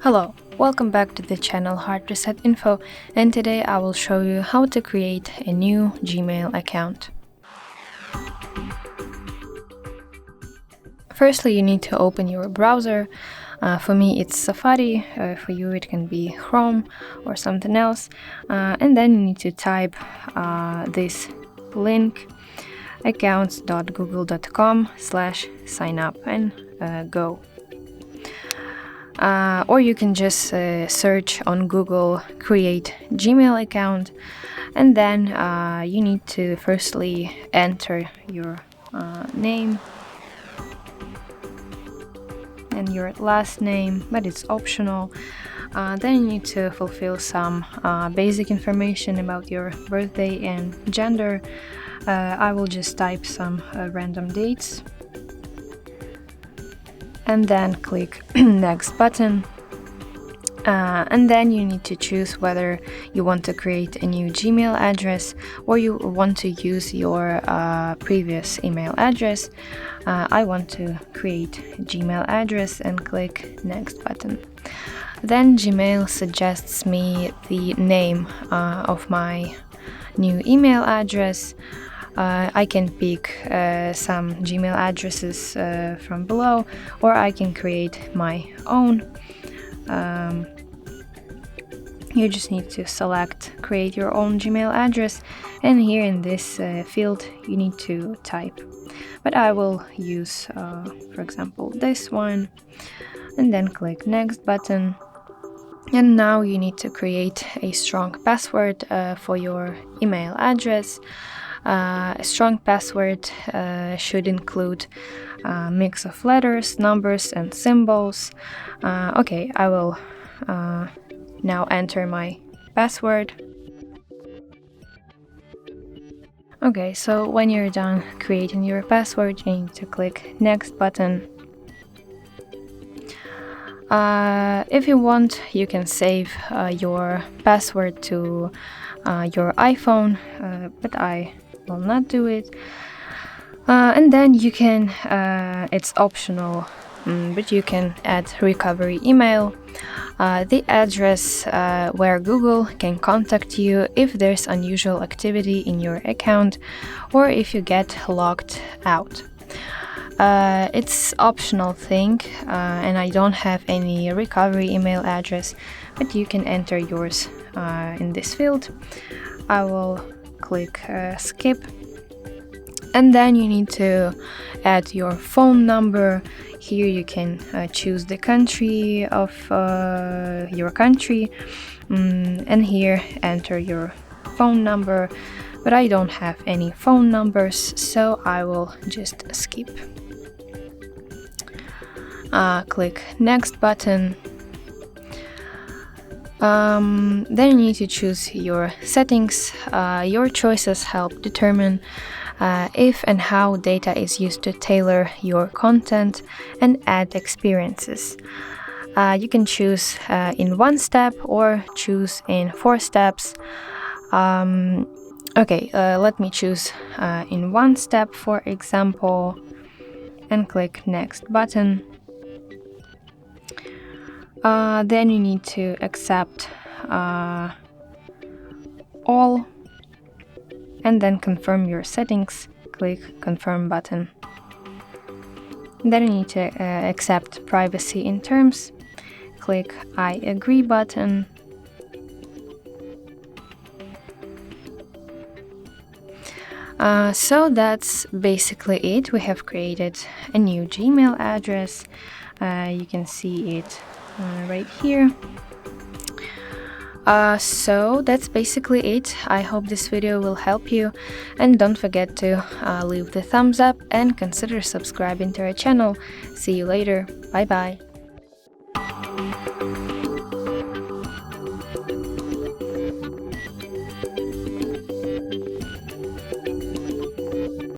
Hello, welcome back to the channel HardReset.Info, and today I will show you how to create a new Gmail account. Firstly, you need to open your browser. For me it's Safari, for you it can be Chrome or something else, and then you need to type this link accounts.google.com/signup and go. Or you can just search on Google create Gmail account, and then you need to firstly enter your name and your last name, but it's optional. Then you need to fulfill some basic information about your birthday and gender. I will just type some random dates and then click next button, and then you need to choose whether you want to create a new Gmail address or you want to use your previous email address. I want to create a Gmail address and click next button. Then Gmail suggests me the name of my new email address. I can pick some Gmail addresses from below, or I can create my own. You just need to select create your own Gmail address, and here in this field you need to type. But I will use, for example, this one, and then click next button. And now you need to create a strong password for your email address. A strong password should include a mix of letters, numbers, and symbols. Okay, I will now enter my password. Okay, so when you're done creating your password, you need to click next button. If you want, you can save your password to your iPhone, but I will not do it. And then you can, it's optional, but you can add recovery email, the address where Google can contact you if there's unusual activity in your account or if you get logged out. It's optional thing, and I don't have any recovery email address, but you can enter yours in this field. I will click skip, and then you need to add your phone number. Here you can choose the country of your country, and here enter your phone number, but I don't have any phone numbers, so I will just skip. Click next button. Then you need to choose your settings. Your choices help determine if and how data is used to tailor your content and add experiences. You can choose in one step or choose in 4 steps. Okay, let me choose in one step, for example, and click next button. Then you need to accept all, and then confirm your settings. Click confirm button. Then you need to accept privacy in terms. Click I agree button. So that's basically it. We have created a new Gmail address. You can see it right here. So that's basically it. I hope this video will help you, and don't forget to leave the thumbs up and consider subscribing to our channel. See you later. Bye bye.